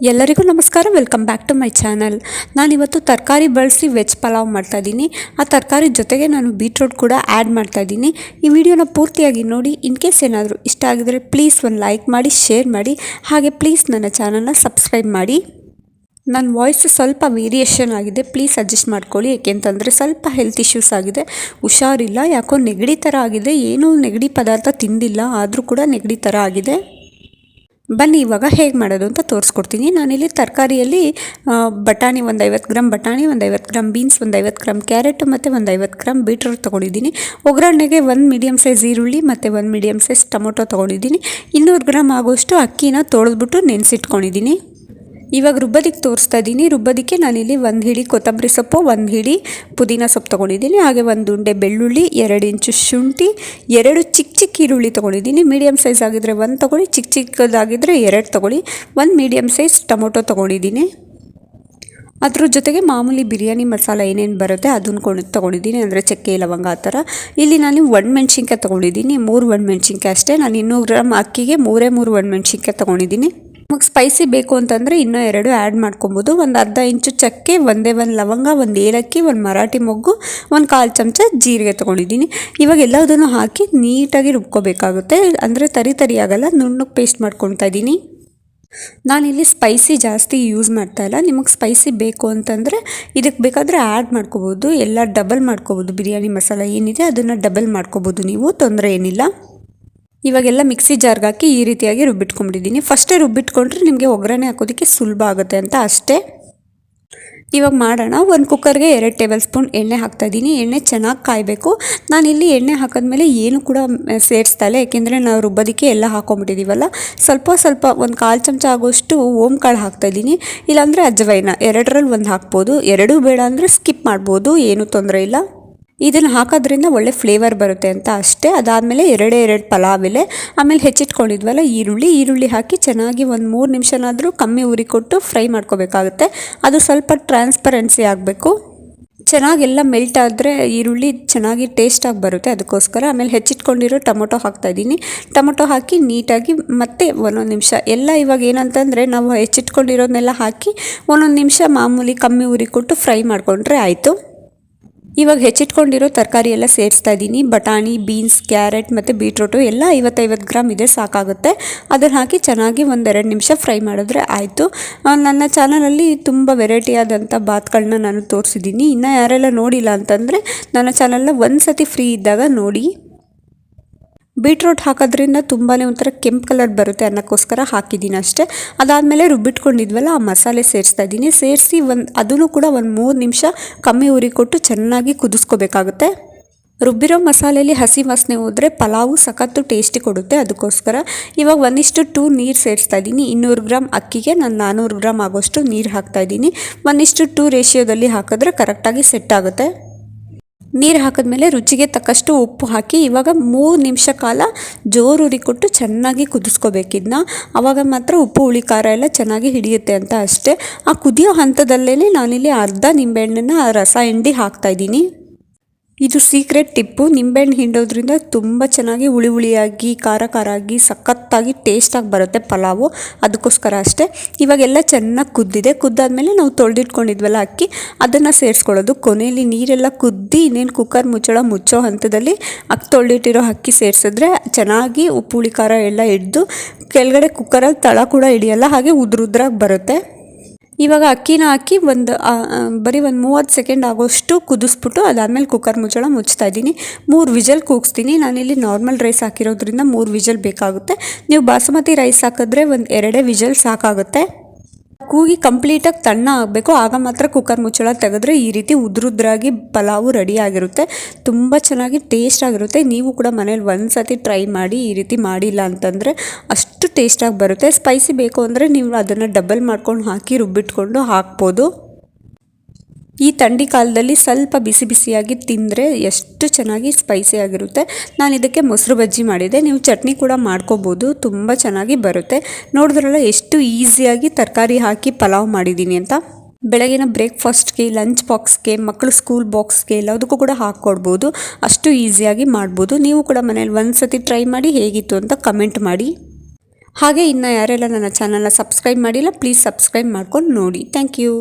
ಎಲ್ಲರಿಗೂ ನಮಸ್ಕಾರ. Welcome back to my channel. ನಾನಿವತ್ತು ತರಕಾರಿ ಬಳಸಿ ವೆಜ್ ಪಲಾವ್ ಮಾಡ್ತಾಯಿದ್ದೀನಿ. ಆ ತರಕಾರಿ ಜೊತೆಗೆ ನಾನು ಬೀಟ್ರೂಟ್ ಕೂಡ ಆ್ಯಡ್ ಮಾಡ್ತಾಯಿದ್ದೀನಿ. ಈ ವಿಡಿಯೋನ ಪೂರ್ತಿಯಾಗಿ ನೋಡಿ. ಇನ್ ಕೇಸ್ ಏನಾದರೂ ಇಷ್ಟ ಆಗಿದರೆ ಪ್ಲೀಸ್ ಒಂದು ಲೈಕ್ ಮಾಡಿ, ಶೇರ್ ಮಾಡಿ, ಹಾಗೆ ಪ್ಲೀಸ್ ನನ್ನ ಚಾನಲ್ನ ಸಬ್ಸ್ಕ್ರೈಬ್ ಮಾಡಿ. ನನ್ನ ವಾಯ್ಸ್ ಸ್ವಲ್ಪ ವೇರಿಯೇಷನ್ ಆಗಿದೆ, ಪ್ಲೀಸ್ ಅಡ್ಜಸ್ಟ್ ಮಾಡ್ಕೊಳ್ಳಿ. ಏಕೆಂತಂದರೆ ಸ್ವಲ್ಪ ಹೆಲ್ತ್ ಇಶ್ಯೂಸ್ ಆಗಿದೆ, ಹುಷಾರಿಲ್ಲ, ಯಾಕೋ ನೆಗಡಿ ಥರ ಆಗಿದೆ. ಏನೂ ನೆಗಡಿ ಪದಾರ್ಥ ತಿಂದಿಲ್ಲ, ಆದರೂ ಕೂಡ ನೆಗಡಿ ಥರ ಆಗಿದೆ. ಬನ್ನಿ ಇವಾಗ ಹೇಗೆ ಮಾಡೋದು ಅಂತ ತೋರಿಸ್ಕೊಡ್ತೀನಿ. ನಾನಿಲ್ಲಿ ತರಕಾರಿಯಲ್ಲಿ ಬಟಾಣಿ ಒಂದು 50 ಗ್ರಾಮ್ ಬಟಾಣಿ, ಒಂದು 50 ಗ್ರಾಮ್ ಬೀನ್ಸ್, ಒಂದು 50 ಗ್ರಾಮ್ ಕ್ಯಾರೆಟ್ ಮತ್ತು ಒಂದು 50 ಗ್ರಾಮ್ ಬೀಟ್ರೂಟ್ ತೊಗೊಂಡಿದ್ದೀನಿ. ಒಗ್ಗರಣೆಗೆ ಒಂದು ಮೀಡಿಯಮ್ ಸೈಜ್ ಈರುಳ್ಳಿ ಮತ್ತು ಒಂದು ಮೀಡಿಯಮ್ ಸೈಜ್ ಟೊಮೊಟೊ ತೊಗೊಂಡಿದ್ದೀನಿ. 200 ಗ್ರಾಮ್ ಆಗೋಷ್ಟು ಅಕ್ಕಿನ ತೊಳೆದ್ಬಿಟ್ಟು ನೆನೆಸಿಟ್ಕೊಂಡಿದ್ದೀನಿ. ಇವಾಗ ರುಬ್ಬೋದಕ್ಕೆ ತೋರಿಸ್ತಾ ಇದ್ದೀನಿ. ರುಬ್ಬೋದಕ್ಕೆ ನಾನಿಲ್ಲಿ ಒಂದು ಹಿಡಿ ಕೊತ್ತಂಬರಿ ಸೊಪ್ಪು, ಒಂದು ಹಿಡಿ ಪುದೀನ ಸೊಪ್ಪು ತೊಗೊಂಡಿದ್ದೀನಿ. ಹಾಗೆ ಒಂದು ಉಂಡೆ ಬೆಳ್ಳುಳ್ಳಿ, 2 ಇಂಚು ಶುಂಠಿ, 2 ಚಿಕ್ಕ ಈರುಳ್ಳಿ ತೊಗೊಂಡಿದ್ದೀನಿ. ಮೀಡಿಯಮ್ ಸೈಜ್ ಆಗಿದ್ದರೆ 1 ತೊಗೊಳ್ಳಿ, ಚಿಕ್ಕದಾಗಿದ್ದರೆ 2 ತೊಗೊಳ್ಳಿ. ಒಂದು ಮೀಡಿಯಮ್ ಸೈಜ್ ಟೊಮೊಟೊ ತೊಗೊಂಡಿದ್ದೀನಿ. ಅದ್ರ ಜೊತೆಗೆ ಮಾಮೂಲಿ ಬಿರಿಯಾನಿ ಮಸಾಲ ಏನೇನು ಬರುತ್ತೆ ಅದನ್ನು ತೊಗೊಂಡಿದ್ದೀನಿ, ಅಂದರೆ ಚಕ್ಕೆ ಲವಂಗ ಆ ಥರ. ಇಲ್ಲಿ ನಾನು ಒಣಮೆಣ್ಸಿನ್ಕಾಯಿ ತೊಗೊಂಡಿದ್ದೀನಿ, 3 ಒಣಮೆಣ್ಸಿನ್ಕಾಯಿ ಅಷ್ಟೇ. ನಾನು 200 ಗ್ರಾಮ್ ಅಕ್ಕಿಗೆ 3 ಒಣಮೆಣ್ಸಿನ್ಕಾಯಿ ತೊಗೊಂಡಿದ್ದೀನಿ. ನಮಗೆ ಸ್ಪೈಸಿ ಬೇಕು ಅಂತಂದರೆ ಇನ್ನೂ 2 ಆ್ಯಡ್ ಮಾಡ್ಕೊಬೋದು. ಒಂದು ಅರ್ಧ ಇಂಚು ಚಕ್ಕೆ, ಒಂದು ಲವಂಗ, ಒಂದು ಏಲಕ್ಕಿ, ಒಂದು ಮರಾಠಿ ಮೊಗ್ಗು, ಒಂದು 1/4 ಚಮಚ ಜೀರಿಗೆ ತೊಗೊಂಡಿದ್ದೀನಿ. ಇವಾಗ ಎಲ್ಲದನ್ನು ಹಾಕಿ ನೀಟಾಗಿ ರುಬ್ಕೋಬೇಕಾಗುತ್ತೆ, ಅಂದರೆ ತರಿ ಆಗಲ್ಲ, ನುಣ್ಣಗೆ ಪೇಸ್ಟ್ ಮಾಡ್ಕೊತಾ ಇದ್ದೀನಿ. ನಾನಿಲ್ಲಿ ಸ್ಪೈಸಿ ಜಾಸ್ತಿ ಯೂಸ್ ಮಾಡ್ತಾಯಿಲ್ಲ. ನಿಮಗೆ ಸ್ಪೈಸಿ ಬೇಕು ಅಂತಂದರೆ ಇದಕ್ಕೆ ಬೇಕಾದರೆ ಆ್ಯಡ್ ಮಾಡ್ಕೋಬೋದು, ಎಲ್ಲ ಡಬಲ್ ಮಾಡ್ಕೋಬೋದು. ಬಿರಿಯಾನಿ ಮಸಾಲ ಏನಿದೆ ಅದನ್ನು ಡಬಲ್ ಮಾಡ್ಕೋಬೋದು, ನೀವು ತೊಂದರೆ ಏನಿಲ್ಲ. ಇವಾಗೆಲ್ಲ ಮಿಕ್ಸಿ ಜಾರ್ಗೆ ಹಾಕಿ ಈ ರೀತಿಯಾಗಿ ರುಬ್ಬಿಟ್ಕೊಂಡ್ಬಿಟ್ಟಿದ್ದೀನಿ. ಫಸ್ಟೇ ರುಬ್ಬಿಟ್ಕೊಂಡ್ರೆ ನಿಮಗೆ ಒಗ್ಗರಣೆ ಹಾಕೋದಕ್ಕೆ ಸುಲಭ ಆಗುತ್ತೆ ಅಂತ ಅಷ್ಟೇ. ಇವಾಗ ಮಾಡೋಣ. ಒಂದು ಕುಕ್ಕರ್ಗೆ 2 ಟೇಬಲ್ ಸ್ಪೂನ್ ಎಣ್ಣೆ ಹಾಕ್ತಾಯಿದ್ದೀನಿ. ಎಣ್ಣೆ ಚೆನ್ನಾಗಿ ಕಾಯಬೇಕು. ನಾನಿಲ್ಲಿ ಎಣ್ಣೆ ಹಾಕಿದ್ಮೇಲೆ ಏನು ಕೂಡ ಸೇರಿಸ್ತಾ ಇಲ್ಲ, ಏಕೆಂದರೆ ನಾವು ರುಬ್ಬೋದಕ್ಕೆ ಎಲ್ಲ ಹಾಕೊಂಡ್ಬಿಟ್ಟಿದ್ದೀವಲ್ಲ. ಸ್ವಲ್ಪ ಒಂದು 1/4 ಚಮಚ ಆಗೋಷ್ಟು ಓಂಕಾಳು ಹಾಕ್ತಾಯಿದ್ದೀನಿ, ಇಲ್ಲಾಂದರೆ ಅಜ್ವೈನ, 2ರಲ್ಲಿ 1 ಹಾಕ್ಬೋದು. 2 ಬೇಡ ಅಂದರೆ ಸ್ಕಿಪ್ ಮಾಡ್ಬೋದು, ಏನೂ ತೊಂದರೆ ಇಲ್ಲ. ಇದನ್ನು ಹಾಕೋದ್ರಿಂದ ಒಳ್ಳೆ ಫ್ಲೇವರ್ ಬರುತ್ತೆ ಅಂತ ಅಷ್ಟೇ. ಅದಾದಮೇಲೆ 2 ಪಲಾವ್ ಎಲೆ, ಆಮೇಲೆ ಹೆಚ್ಚಿಟ್ಕೊಂಡಿದ್ವಲ್ಲ ಈರುಳ್ಳಿ ಹಾಕಿ ಚೆನ್ನಾಗಿ ಒಂದು 3 ನಿಮಿಷನಾದರೂ ಕಮ್ಮಿ ಉರಿ ಕೊಟ್ಟು ಫ್ರೈ ಮಾಡ್ಕೋಬೇಕಾಗುತ್ತೆ. ಅದು ಸ್ವಲ್ಪ ಟ್ರಾನ್ಸ್ಪರೆನ್ಸಿ ಆಗಬೇಕು. ಚೆನ್ನಾಗೆಲ್ಲ ಮೆಲ್ಟ್ ಆದರೆ ಈರುಳ್ಳಿ ಚೆನ್ನಾಗಿ ಟೇಸ್ಟಾಗಿ ಬರುತ್ತೆ, ಅದಕ್ಕೋಸ್ಕರ. ಆಮೇಲೆ ಹೆಚ್ಚಿಟ್ಕೊಂಡಿರೋ ಟೊಮೊಟೊ ಹಾಕ್ತಾಯಿದ್ದೀನಿ. ಟೊಮೊಟೊ ಹಾಕಿ ನೀಟಾಗಿ ಮತ್ತೆ 1 ನಿಮಿಷ ಎಲ್ಲ, ಇವಾಗ ಏನಂತಂದರೆ ನಾವು ಹೆಚ್ಚಿಟ್ಕೊಂಡಿರೋದನ್ನೆಲ್ಲ ಹಾಕಿ 1 ನಿಮಿಷ ಮಾಮೂಲಿ ಕಮ್ಮಿ ಉರಿ ಕೊಟ್ಟು ಫ್ರೈ ಮಾಡಿಕೊಂಡ್ರೆ ಆಯಿತು. ಇವಾಗ ಹೆಚ್ಚಿಟ್ಕೊಂಡಿರೋ ತರಕಾರಿ ಎಲ್ಲ ಸೇರಿಸ್ತಾ ಇದ್ದೀನಿ. ಬಟಾಣಿ, ಬೀನ್ಸ್, ಕ್ಯಾರೆಟ್ ಮತ್ತು ಬೀಟ್ರೂಟು ಎಲ್ಲ 50 ಗ್ರಾಮ್ ಇದೆ, ಸಾಕಾಗುತ್ತೆ. ಅದನ್ನು ಹಾಕಿ ಚೆನ್ನಾಗಿ 1-2 ನಿಮಿಷ ಫ್ರೈ ಮಾಡಿದ್ರೆ ಆಯಿತು. ನನ್ನ ಚಾನಲಲ್ಲಿ ತುಂಬ ವೆರೈಟಿಯಾದಂಥ ಬಾತ್ಗಳನ್ನ ನಾನು ತೋರಿಸಿದ್ದೀನಿ. ಇನ್ನು ಯಾರೆಲ್ಲ ನೋಡಿಲ್ಲ ಅಂತಂದರೆ ನನ್ನ ಚಾನಲ್ನ ಒಂದು ಸತಿ ಫ್ರೀ ಇದ್ದಾಗ ನೋಡಿ. ಬೀಟ್ರೂಟ್ ಹಾಕೋದ್ರಿಂದ ತುಂಬಾ ಒಂಥರ ಕೆಂಪು ಕಲರ್ ಬರುತ್ತೆ ಅನ್ನೋಕ್ಕೋಸ್ಕರ ಹಾಕಿದ್ದೀನಿ ಅಷ್ಟೇ. ಅದಾದಮೇಲೆ ರುಬ್ಬಿಟ್ಕೊಂಡಿದ್ವಲ್ಲ ಆ ಮಸಾಲೆ ಸೇರಿಸ್ತಾ ಇದ್ದೀನಿ. ಸೇರಿಸಿ ಅದನ್ನು ಕೂಡ 3 ನಿಮಿಷ ಕಮ್ಮಿ ಉರಿ ಕೊಟ್ಟು ಚೆನ್ನಾಗಿ ಕುದಿಸ್ಕೋಬೇಕಾಗುತ್ತೆ. ರುಬ್ಬಿರೋ ಮಸಾಲೆಯಲ್ಲಿ ಹಸಿ ವಾಸನೆ ಹೋದರೆ ಪಲಾವು ಸಖತ್ತು ಟೇಸ್ಟಿ ಕೊಡುತ್ತೆ, ಅದಕ್ಕೋಸ್ಕರ. ಇವಾಗ 1:2 ನೀರು ಸೇರಿಸ್ತಾ ಇದ್ದೀನಿ. 200 ಗ್ರಾಮ್ ಅಕ್ಕಿಗೆ ನಾನು 400 ಗ್ರಾಮ್ ಆಗೋಷ್ಟು ನೀರು ಹಾಕ್ತಾಯಿದ್ದೀನಿ. 1:2 ರೇಷಿಯೋದಲ್ಲಿ ಹಾಕಿದ್ರೆ ಕರೆಕ್ಟಾಗಿ ಸೆಟ್ ಆಗುತ್ತೆ. ನೀರು ಹಾಕಿದ್ಮೇಲೆ ರುಚಿಗೆ ತಕ್ಕಷ್ಟು ಉಪ್ಪು ಹಾಕಿ ಇವಾಗ 3 ನಿಮಿಷ ಕಾಲ ಜೋರು ಉರಿ ಕೊಟ್ಟು ಚೆನ್ನಾಗಿ ಕುದಿಸ್ಕೋಬೇಕಿದ್ನ. ಆವಾಗ ಮಾತ್ರ ಉಪ್ಪು, ಹುಳಿ, ಖಾರ ಎಲ್ಲ ಚೆನ್ನಾಗಿ ಹಿಡಿಯುತ್ತೆ ಅಂತ ಅಷ್ಟೇ. ಆ ಕುದಿಯೋ ಹಂತದಲ್ಲೇ ನಾನಿಲ್ಲಿ ಅರ್ಧ ನಿಂಬೆಹಣ್ಣನ್ನು ರಸ ಹಿಂಡಿ ಹಾಕ್ತಾಯಿದ್ದೀನಿ. ಇದು ಸೀಕ್ರೆಟ್ ಟಿಪ್ಪು. ನಿಂಬೆಹಣ್ಣು ಹಿಂಡೋದ್ರಿಂದ ತುಂಬ ಚೆನ್ನಾಗಿ ಹುಳಿಯಾಗಿ, ಖಾರ ಆಗಿ, ಸಖತ್ತಾಗಿ ಟೇಸ್ಟಾಗಿ ಬರುತ್ತೆ ಪಲಾವು, ಅದಕ್ಕೋಸ್ಕರ ಅಷ್ಟೇ. ಇವಾಗೆಲ್ಲ ಚೆನ್ನಾಗಿ ಕುದ್ದಿದೆ. ಕುದ್ದಾದ್ಮೇಲೆ ನಾವು ತೊಳೆದಿಟ್ಕೊಂಡಿದ್ವಲ್ಲ ಅಕ್ಕಿ, ಅದನ್ನು ಸೇರಿಸ್ಕೊಳ್ಳೋದು. ಕೊನೆಯಲ್ಲಿ ನೀರೆಲ್ಲ ಕುದ್ದಿ ಇನ್ನೇನು ಕುಕ್ಕರ್ ಮುಚ್ಚೋ ಹಂತದಲ್ಲಿ ತೊಳೆದಿಟ್ಟಿರೋ ಅಕ್ಕಿ ಸೇರಿಸಿದ್ರೆ ಚೆನ್ನಾಗಿ ಉಪ್ಪು, ಹುಳಿ, ಖಾರ ಎಲ್ಲ ಹಿಡಿದು ಕೆಳಗಡೆ ಕುಕ್ಕರಲ್ಲಿ ತಳ ಕೂಡ ಹಿಡಿಯಲ್ಲ, ಹಾಗೆ ಉದ್ರಾಗಿ ಬರುತ್ತೆ. ಇವಾಗ ಅಕ್ಕಿನ ಹಾಕಿ ಬರೀ 30 ಸೆಕೆಂಡ್ ಆಗೋಷ್ಟು ಕುದಿಸ್ಬಿಟ್ಟು ಅದಾದಮೇಲೆ ಕುಕ್ಕರ್ ಮುಚ್ತಾ ಇದ್ದೀನಿ. 3 ವಿಜಲ್ ಕೂಗಿಸ್ತೀನಿ. ನಾನಿಲ್ಲಿ ನಾರ್ಮಲ್ ರೈಸ್ ಹಾಕಿರೋದ್ರಿಂದ 3 ವಿಜಲ್ ಬೇಕಾಗುತ್ತೆ. ನೀವು ಬಾಸುಮತಿ ರೈಸ್ ಹಾಕಿದ್ರೆ 2 ವಿಜಲ್ ಸಾಕಾಗುತ್ತೆ. ಕೂಗಿ ಕಂಪ್ಲೀಟಾಗಿ ತಣ್ಣ ಆಗಬೇಕು, ಆಗ ಮಾತ್ರ ಕುಕ್ಕರ್ ಮುಚ್ಚಳ ತೆಗೆದ್ರೆ ಈ ರೀತಿ ಉದ್ರಾಗಿ ಪಲಾವು ರೆಡಿ ಆಗಿರುತ್ತೆ. ತುಂಬ ಚೆನ್ನಾಗಿ ಟೇಸ್ಟ್ ಆಗಿರುತ್ತೆ. ನೀವು ಕೂಡ ಮನೇಲಿ ಒಂದು ಸತಿ ಟ್ರೈ ಮಾಡಿ. ಈ ರೀತಿ ಮಾಡಿಲ್ಲ ಅಂತಂದರೆ ಅಷ್ಟು ಟೇಸ್ಟಾಗಿ ಬರುತ್ತೆ. ಸ್ಪೈಸಿ ಬೇಕು ಅಂದರೆ ನೀವು ಅದನ್ನು ಡಬಲ್ ಮಾಡ್ಕೊಂಡು ಹಾಕಿ ರುಬ್ಬಿಟ್ಕೊಂಡು ಹಾಕ್ಬೋದು. ಈ ಥಂಡಿ ಕಾಲದಲ್ಲಿ ಸ್ವಲ್ಪ ಬಿಸಿಯಾಗಿ ತಿಂದರೆ ಎಷ್ಟು ಚೆನ್ನಾಗಿ ಸ್ಪೈಸಿ ಆಗಿರುತ್ತೆ. ನಾನು ಇದಕ್ಕೆ ಮೊಸರು ಬಜ್ಜಿ ಮಾಡಿದೆ, ನೀವು ಚಟ್ನಿ ಕೂಡ ಮಾಡ್ಕೋಬೋದು, ತುಂಬ ಚೆನ್ನಾಗಿ ಬರುತ್ತೆ. ನೋಡಿದ್ರಲ್ಲ ಎಷ್ಟು ಈಸಿಯಾಗಿ ತರಕಾರಿ ಹಾಕಿ ಪಲಾವ್ ಮಾಡಿದ್ದೀನಿ ಅಂತ. ಬೆಳಗಿನ ಬ್ರೇಕ್ಫಾಸ್ಟ್ಗೆ, ಲಂಚ್ ಬಾಕ್ಸ್ಗೆ, ಮಕ್ಕಳು ಸ್ಕೂಲ್ ಬಾಕ್ಸ್ಗೆ ಎಲ್ಲದಕ್ಕೂ ಕೂಡ ಹಾಕ್ಕೊಡ್ಬೋದು. ಅಷ್ಟು ಈಸಿಯಾಗಿ ಮಾಡ್ಬೋದು. ನೀವು ಕೂಡ ಮನೇಲಿ ಒಂದು ಸತಿ ಟ್ರೈ ಮಾಡಿ ಹೇಗಿತ್ತು ಅಂತ ಕಮೆಂಟ್ ಮಾಡಿ. ಹಾಗೆ ಇನ್ನು ಯಾರೆಲ್ಲ ನನ್ನ ಚಾನಲ್ನ ಸಬ್ಸ್ಕ್ರೈಬ್ ಮಾಡಿಲ್ಲ ಪ್ಲೀಸ್ ಸಬ್ಸ್ಕ್ರೈಬ್ ಮಾಡ್ಕೊಂಡು ನೋಡಿ. Thank you.